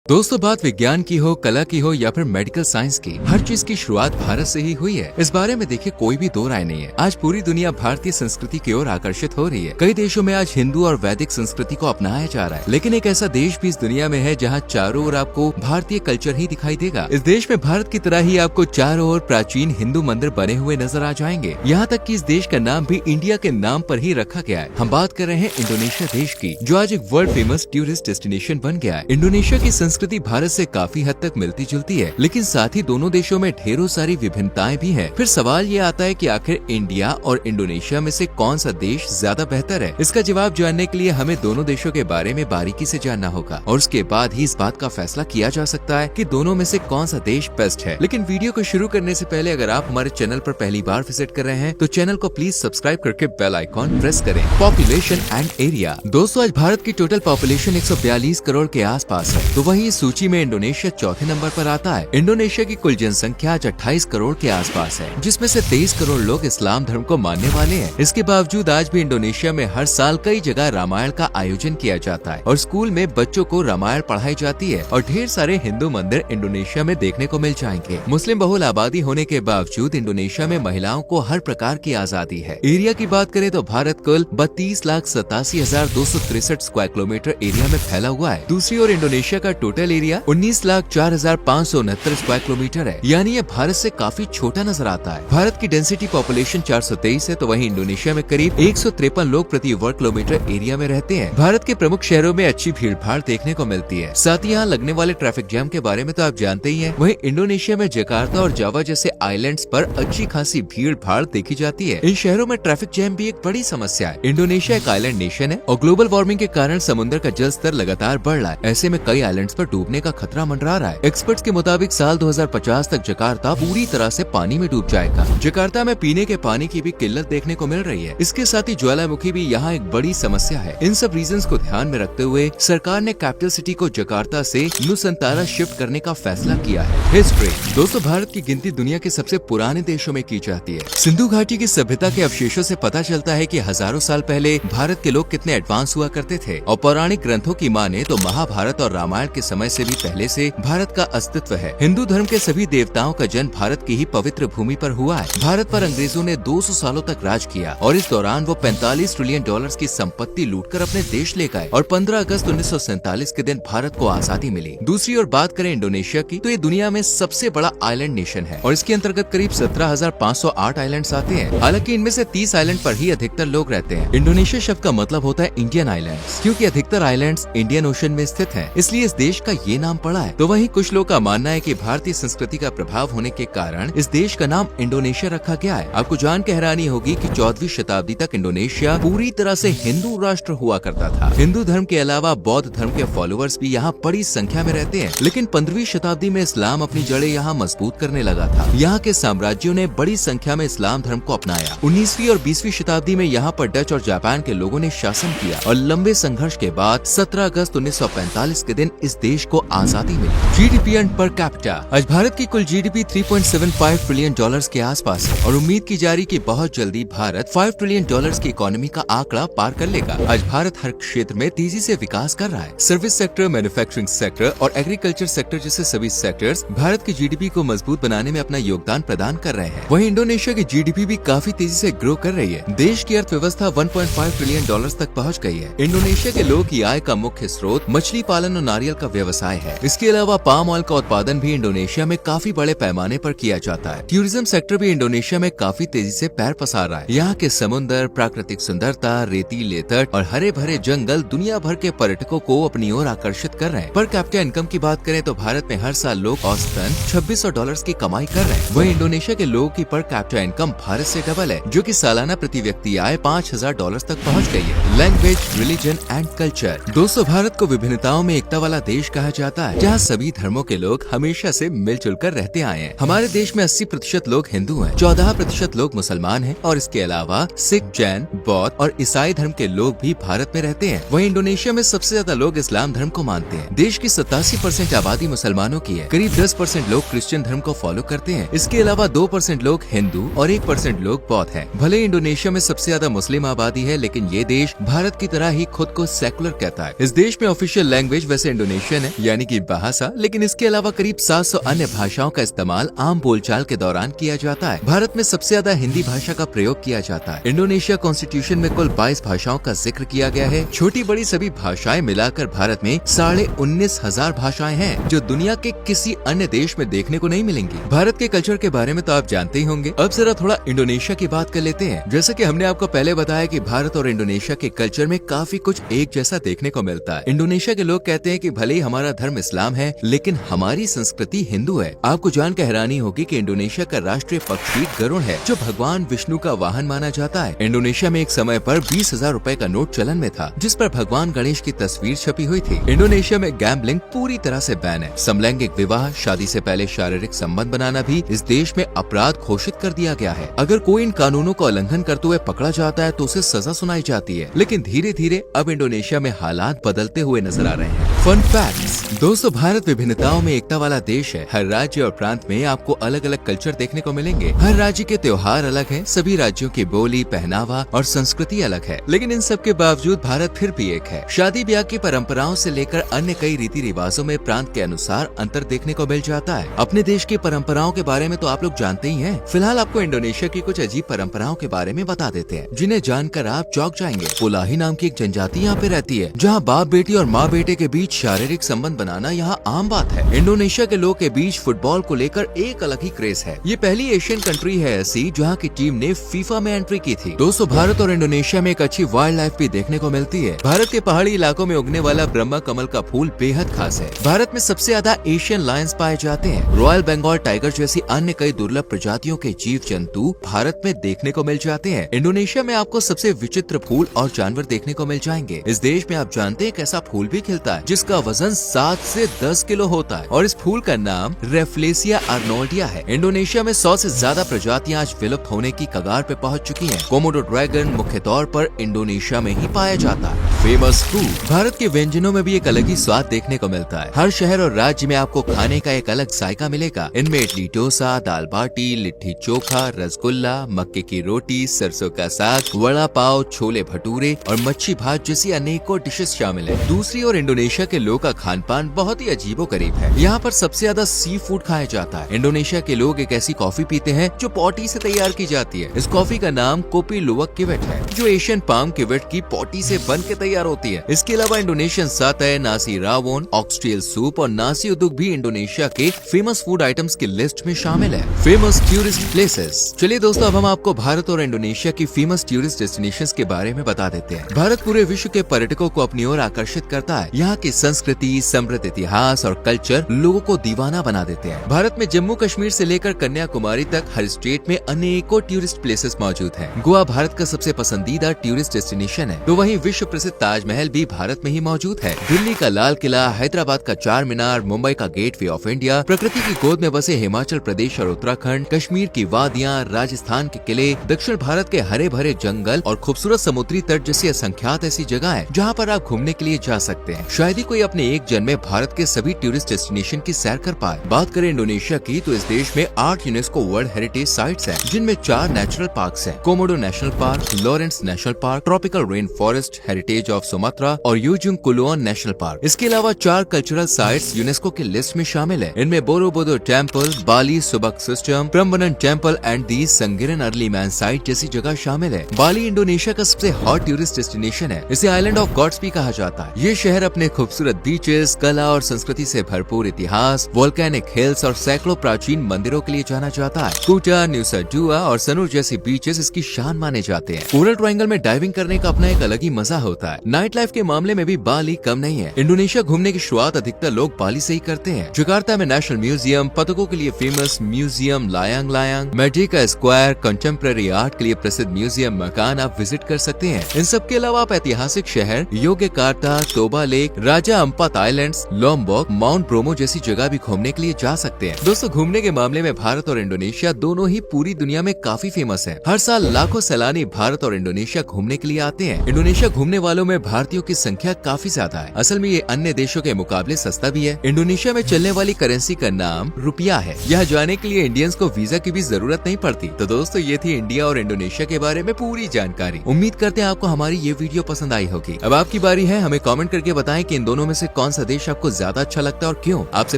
दोस्तों, बात विज्ञान की हो, कला की हो या फिर मेडिकल साइंस की, हर चीज की शुरुआत भारत से ही हुई है। इस बारे में देखिए कोई भी दो राय नहीं है। आज पूरी दुनिया भारतीय संस्कृति की ओर आकर्षित हो रही है। कई देशों में आज हिंदू और वैदिक संस्कृति को अपनाया जा रहा है, लेकिन एक ऐसा देश भी इस दुनिया में है जहाँ चारों ओर आपको भारतीय कल्चर ही दिखाई देगा। इस देश में भारत की तरह ही आपको चारों ओर प्राचीन हिंदू मंदिर बने हुए नजर आ जाएंगे। यहाँ तक कि इस देश का नाम भी इंडिया के नाम पर ही रखा गया है। हम बात कर रहे हैं इंडोनेशिया देश की, जो आज एक वर्ल्ड फेमस टूरिस्ट डेस्टिनेशन बन गया है। इंडोनेशिया की संस्कृति भारत से काफी हद तक मिलती जुलती है, लेकिन साथ ही दोनों देशों में ढेरों सारी विभिन्नताएं भी हैं। फिर सवाल ये आता है कि आखिर इंडिया और इंडोनेशिया में से कौन सा देश ज्यादा बेहतर है। इसका जवाब जानने के लिए हमें दोनों देशों के बारे में बारीकी से जानना होगा और उसके बाद ही इस बात का फैसला किया जा सकता है कि दोनों में से कौन सा देश बेस्ट है। लेकिन वीडियो को शुरू करने से पहले अगर आप हमारे चैनल पर पहली बार विजिट कर रहे हैं तो चैनल को प्लीज सब्सक्राइब करके बेल आइकॉन प्रेस करें। Population and area. दोस्तों, आज भारत की टोटल पॉपुलेशन 142 करोड़ के आसपास है, तो वहीं इस सूची में इंडोनेशिया चौथे नंबर पर आता है। इंडोनेशिया की कुल जनसंख्या आज 28 करोड़ के आसपास है, जिसमें से 23 करोड़ लोग इस्लाम धर्म को मानने वाले हैं। इसके बावजूद आज भी इंडोनेशिया में हर साल कई जगह रामायण का आयोजन किया जाता है और स्कूल में बच्चों को रामायण पढ़ाई जाती है और ढेर सारे हिंदू मंदिर इंडोनेशिया में देखने को मिल जाएंगे। मुस्लिम बहुल आबादी होने के बावजूद इंडोनेशिया में महिलाओं को हर प्रकार की आजादी है। एरिया की बात करें तो भारत कुल 32,87,263 स्क्वायर किलोमीटर एरिया में फैला हुआ है। दूसरी ओर इंडोनेशिया का टोटल एरिया 19,04,569 स्क्वायर किलोमीटर है, यानी ये भारत से काफी छोटा नजर आता है। भारत की डेंसिटी पॉपुलेशन 423 है, तो वहीं इंडोनेशिया में करीब 153 लोग प्रति वर्ग किलोमीटर एरिया में रहते हैं। भारत के प्रमुख शहरों में अच्छी भीड़ भाड़ देखने को मिलती है। साथ ही यहाँ लगने वाले ट्रैफिक जैम के बारे में तो आप जानते ही हैं। वहीं इंडोनेशिया में जकार्ता और जावा जैसे आइलैंड्स पर अच्छी खासी भीड़ भाड़ देखी जाती है। इन शहरों में ट्रैफिक जैम भी एक बड़ी समस्या है। इंडोनेशिया एक आइलैंड नेशन है और ग्लोबल वार्मिंग के कारण समुद्र का जल स्तर लगातार बढ़ रहा है। ऐसे में कई आइलैंड्स पर डूबने का खतरा मंडरा रहा है। एक्सपर्ट्स के मुताबिक साल 2050 तक जकार्ता पूरी तरह से पानी में डूब जाएगा। जकार्ता में पीने के पानी की भी किल्लत देखने को मिल रही है। इसके साथ ही ज्वालामुखी भी यहाँ एक बड़ी समस्या है। इन सब रीजंस को ध्यान में रखते हुए सरकार ने कैपिटल सिटी को जकार्ता से नुसंतारा शिफ्ट करने का फैसला किया है। हिस्ट्री। दोस्तों, भारत की गिनती दुनिया के सबसे पुराने देशों में की जाती है। सिंधु घाटी की सभ्यता के अवशेषों से पता चलता है कि हजारों साल पहले भारत के लोग कितने एडवांस हुआ करते थे। और पौराणिक ग्रंथों की माने तो महाभारत और रामायण के समय से भी पहले से भारत का अस्तित्व है। हिंदू धर्म के सभी देवताओं का जन्म भारत की ही पवित्र भूमि पर हुआ है। भारत पर अंग्रेजों ने 200 सालों तक राज किया और इस दौरान वो 45 ट्रिलियन डॉलर्स की संपत्ति लूटकर अपने देश ले गए और 15 अगस्त 1947 के दिन भारत को आजादी मिली। दूसरी ओर बात करें इंडोनेशिया की, तो ये दुनिया में सबसे बड़ा आइलैंड नेशन है और इसके अंतर्गत करीब 17,508 आइलैंड्स आते हैं। हालांकि इनमें से 30 आइलैंड पर ही अधिकतर लोग रहते हैं। इंडोनेशिया शब्द का मतलब होता है इंडियन आइलैंड्स, क्योंकि अधिकतर आइलैंड्स इंडियन ओशन में स्थित हैं, इसलिए इस देश का ये नाम पड़ा है। तो वहीं कुछ लोग का मानना है कि भारतीय संस्कृति का प्रभाव होने के कारण इस देश का नाम इंडोनेशिया रखा गया है। आपको जान के हैरानी होगी कि 14वीं शताब्दी तक इंडोनेशिया पूरी तरह से हिंदू राष्ट्र हुआ करता था। हिंदू धर्म के अलावा बौद्ध धर्म के फॉलोअर्स भी यहाँ बड़ी संख्या में रहते हैं, लेकिन 15वीं शताब्दी में इस्लाम अपनी जड़ें यहाँ मजबूत करने लगा था। यहाँ के साम्राज्यों ने बड़ी संख्या में इस्लाम धर्म को अपनाया। 19वीं और 20वीं शताब्दी में यहाँ पर डच और जापान के लोगों ने शासन किया और लंबे संघर्ष के बाद 17 अगस्त 1945 के दिन इस देश को आजादी मिली। GDP and per capita. आज भारत की कुल जीडीपी 3.75 ट्रिलियन डॉलर्स के आसपास है और उम्मीद की जा रही कि बहुत जल्दी भारत 5 ट्रिलियन डॉलर्स की इकोनॉमी का आंकड़ा पार कर लेगा। आज भारत हर क्षेत्र में तेजी से विकास कर रहा है। सर्विस सेक्टर, मैन्युफैक्चरिंग सेक्टर और एग्रीकल्चर सेक्टर जैसे सभी सेक्टर्स भारत की जीडीपी को मजबूत बनाने में अपना योगदान प्रदान कर रहे हैं। वहीं इंडोनेशिया की जीडीपी भी काफी तेजी से ग्रो कर रही है। देश की अर्थव्यवस्था 1.5 ट्रिलियन डॉलर्स तक पहुँच गई है। इंडोनेशिया के लोगों की आय का मुख्य स्रोत मछली पालन और नारियल का व्यवसाय है। इसके अलावा पाम ऑयल का उत्पादन भी इंडोनेशिया में काफी बड़े पैमाने पर किया जाता है। टूरिज्म सेक्टर भी इंडोनेशिया में काफी तेजी से पैर पसार रहा है। यहाँ के समुद्र, प्राकृतिक सुंदरता, रेतीले तट और हरे भरे जंगल दुनिया भर के पर्यटकों को अपनी ओर आकर्षित कर रहे हैं। पर कैपिटा इनकम की बात करें तो भारत में हर साल लोग औसतन 2600 डॉलर्स की कमाई कर रहे हैं। वहीं इंडोनेशिया के लोगों की पर कैपिटा इनकम भारत से डबल है, जो कि सालाना प्रति व्यक्ति आय 5000 डॉलर्स तक पहुँच गई है। Language, religion and culture. दोस्तों, भारत को विभिन्नताओं में एकता वाला देश कहा जाता है, जहाँ सभी धर्मों के लोग हमेशा से मिलजुल कर रहते आए हैं। हमारे देश में 80% लोग हिंदू हैं, 14% लोग मुसलमान हैं और इसके अलावा सिख, जैन, बौद्ध और ईसाई धर्म के लोग भी भारत में रहते हैं। वहीं इंडोनेशिया में सबसे ज्यादा लोग इस्लाम धर्म को मानते हैं। देश की 87% आबादी मुसलमानों की है। करीब 10% लोग क्रिश्चियन धर्म को फॉलो करते हैं। इसके अलावा 2% लोग हिंदू और 1% लोग बौद्ध हैं। भले इंडोनेशिया में सबसे ज्यादा मुस्लिम आबादी है, लेकिन ये देश भारत की तरह ही खुद को सेकुलर कहता है। इस देश में ऑफिशियल लैंग्वेज वैसे इंडोनेशियन इंडोनेशियन है यानी कि भाषा, लेकिन इसके अलावा करीब 700 अन्य भाषाओं का इस्तेमाल आम बोलचाल के दौरान किया जाता है। भारत में सबसे ज्यादा हिंदी भाषा का प्रयोग किया जाता है। इंडोनेशिया कॉन्स्टिट्यूशन में कुल 22 भाषाओं का जिक्र किया गया है। छोटी बड़ी सभी भाषाएं मिलाकर भारत में 19,500 भाषाएं हैं, जो दुनिया के किसी अन्य देश में देखने को नहीं मिलेंगी। भारत के कल्चर के बारे में तो आप जानते ही होंगे। अब जरा थोड़ा इंडोनेशिया की बात कर लेते हैं। जैसा कि हमने आपको पहले बताया कि भारत और इंडोनेशिया के कल्चर में काफी कुछ एक जैसा देखने को मिलता है। इंडोनेशिया के लोग कहते हैं कि भले ही हमारा धर्म इस्लाम है, लेकिन हमारी संस्कृति हिंदू है। आपको जानकर हैरानी होगी कि इंडोनेशिया का राष्ट्रीय पक्षी गरुड़ है, जो भगवान विष्णु का वाहन माना जाता है। इंडोनेशिया में एक समय पर 20,000 रुपए का नोट चलन में था, जिस पर भगवान गणेश की तस्वीर छपी हुई थी। इंडोनेशिया में गैम्बलिंग पूरी तरह से बैन है। समलैंगिक विवाह, शादी से पहले शारीरिक संबंध बनाना भी इस देश में अपराध घोषित कर दिया गया है। अगर कोई इन कानूनों का उल्लंघन करते हुए पकड़ा जाता है तो उसे सजा सुनाई जाती है। लेकिन धीरे धीरे अब इंडोनेशिया में हालात बदलते हुए नजर आ रहे हैं। Fun facts. दोस्तों, भारत विभिन्नताओं में एकता वाला देश है। हर राज्य और प्रांत में आपको अलग अलग कल्चर देखने को मिलेंगे। हर राज्य के त्योहार अलग हैं, सभी राज्यों की बोली, पहनावा और संस्कृति अलग है। लेकिन इन सब के बावजूद भारत फिर भी एक है। शादी ब्याह की परंपराओं से लेकर अन्य कई रीति रिवाजों में प्रांत के अनुसार अंतर देखने को मिल जाता है। अपने देश की परंपराओं के बारे में तो आप लोग जानते ही हैं। फिलहाल आपको इंडोनेशिया की कुछ अजीब परंपराओं के बारे में बता देते हैं, जिन्हें जानकर आप चौंक जाएंगे। पुलाही नाम की एक जनजाति यहाँ पे रहती है, जहाँ बाप बेटी और माँ बेटे के बीच शारीरिक संबंध बनाना यहाँ आम बात है। इंडोनेशिया के लोग के बीच फुटबॉल को लेकर एक अलग ही क्रेज है। ये पहली एशियन कंट्री है ऐसी जहाँ की टीम ने फीफा में एंट्री की थी। दोस्तों, भारत और इंडोनेशिया में एक अच्छी वाइल्ड लाइफ भी देखने को मिलती है। भारत के पहाड़ी इलाकों में उगने वाला ब्रह्मा कमल का फूल बेहद खास है। भारत में सबसे ज्यादा एशियन लायंस पाए जाते हैं। रॉयल बंगाल टाइगर जैसी अन्य कई दुर्लभ प्रजातियों के जीव जंतु भारत में देखने को मिल जाते हैं। इंडोनेशिया में आपको सबसे विचित्र फूल और जानवर देखने को मिल जाएंगे। इस देश में आप जानते हैं एक ऐसा फूल भी खिलता है जिसका वजन 7 से 10 किलो होता है, और इस फूल का नाम रेफ्लेसिया आर्नोल्डिया है। इंडोनेशिया में 100 से ज्यादा प्रजातियां आज विलुप्त होने की कगार पे पहुंच चुकी हैं। कोमोडो ड्रैगन मुख्य तौर पर इंडोनेशिया में ही पाया जाता है। Famous food. भारत के व्यंजनों में भी एक अलग ही स्वाद देखने को मिलता है। हर शहर और राज्य में आपको खाने का एक अलग जायका मिलेगा। इनमें इडली डोसा, दाल बाटी, लिट्टी चोखा, रसगुल्ला, मक्के की रोटी, सरसों का साग, वड़ा पाव, छोले भटूरे और मच्छी भात जैसी अनेकों डिशेस शामिल है। दूसरी ओर इंडोनेशिया के लोग का खान पान बहुत ही अजीबोगरीब है। यहाँ पर सबसे ज्यादा सी फूड खाया जाता है। इंडोनेशिया के लोग एक ऐसी कॉफी पीते हैं जो पॉटी से तैयार की जाती है। इस कॉफी का नाम कोपी लुवक किवेट है, जो एशियन पाम किवेट की पॉटी से बन के तैयार होती है। इसके अलावा इंडोनेशियन साते, नासी रावोन, ऑक्सटेल सूप और नासी उदुक भी इंडोनेशिया के फेमस फूड आइटम्स की लिस्ट में शामिल है। Famous tourist places. चलिए दोस्तों, अब हम आपको भारत और इंडोनेशिया की फेमस टूरिस्ट डेस्टिनेशंस के बारे में बता देते हैं। भारत पूरे विश्व के पर्यटकों को अपनी ओर आकर्षित करता है। यहाँ की संस्कृति, समृद्ध इतिहास और कल्चर लोगों को दीवाना बना देते हैं। भारत में जम्मू कश्मीर से लेकर कन्याकुमारी तक हर स्टेट में अनेकों टूरिस्ट प्लेसेस मौजूद हैं। गोवा भारत का सबसे पसंदीदा टूरिस्ट डेस्टिनेशन है, तो वहीं विश्व प्रसिद्ध ताजमहल भी भारत में ही मौजूद है। दिल्ली का लाल किला, हैदराबाद का चार मीनार, मुंबई का गेटवे ऑफ इंडिया, प्रकृति की गोद में बसे हिमाचल प्रदेश और उत्तराखंड, कश्मीर की वादियाँ, राजस्थान के किले, दक्षिण भारत के हरे भरे जंगल और खूबसूरत समुद्री तट जैसी असंख्यात ऐसी जगह है जहाँ पर आप घूमने के लिए जा सकते हैं। शायद ही कोई अपने एक जन्म में भारत के सभी टूरिस्ट डेस्टिनेशन की सैर कर पाए। बात करें इंडोनेशिया की, तो इस देश में 8 यूनेस्को वर्ल्ड हेरिटेज साइट्स हैं, जिनमें 4 नेचुरल पार्क्स हैं। Komodo national park, Lorentz national park, tropical rain forest, heritage of Sumatra और यूजुंग कुलोन नेशनल पार्क। इसके अलावा 4 कल्चरल साइट्स यूनेस्को की लिस्ट में शामिल है। इनमें Borobudur temple, Bali Subak system, Prambanan temple and the Sangiran early man site जैसी जगह शामिल है। बाली इंडोनेशिया का सबसे हॉट टूरिस्ट डेस्टिनेशन है। इसे आइलैंड ऑफ गॉड्स भी कहा जाता है। ये शहर अपने खूबसूरत बीचेस, कला और संस्कृति से भरपूर इतिहास, वोल्केनिक हिल्स और सैकड़ों प्राचीन मंदिरों के लिए जाना जाता है। कुटा, न्यूसा जुआ और सनूर जैसी बीचेस इसकी शान माने जाते हैं। कोरल ट्रायंगल में डाइविंग करने का अपना एक अलग ही मजा होता है। नाइट लाइफ के मामले में भी बाली कम नहीं है। इंडोनेशिया घूमने की शुरुआत अधिकतर लोग बाली से ही करते हैं। जकार्ता में नेशनल म्यूजियम, पतंगों के लिए famous museum Layang Layang, Merdeka square, contemporary art के लिए प्रसिद्ध म्यूजियम मकान आप विजिट कर सकते हैं। इन सब के अलावा आप ऐतिहासिक शहर योग्यकार्ता, तोबा लेक, राजा अम्पात आइलैंड्स, लोम्बोक, माउंट ब्रोमो जैसी जगह भी घूमने के लिए जा सकते हैं। दोस्तों, घूमने के मामले में भारत और इंडोनेशिया दोनों ही पूरी दुनिया में काफी फेमस है। हर साल लाखों सैलानी भारत और इंडोनेशिया घूमने के लिए आते हैं। इंडोनेशिया घूमने वालों में भारतीयों की संख्या काफी ज्यादा है। असल में ये अन्य देशों के मुकाबले सस्ता भी है। इंडोनेशिया में चलने वाली करेंसी का नाम रुपया है। यहाँ जाने के लिए इंडियंस को वीजा की भी जरूरत नहीं पड़ती। तो दोस्तों, ये थी इंडिया और इंडोनेशिया के बारे में पूरी जानकारी। उम्मीद करते हैं आपको हमारी ये वीडियो पसंद आई होगी। अब आपकी बारी है, हमें कमेंट करके बताएं कि इन दोनों में से कौन कौन सा देश आपको ज्यादा अच्छा लगता है और क्यों। आपसे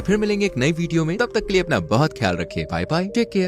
फिर मिलेंगे एक नई वीडियो में, तब तक के लिए अपना बहुत ख्याल रखिए। Bye bye, take care.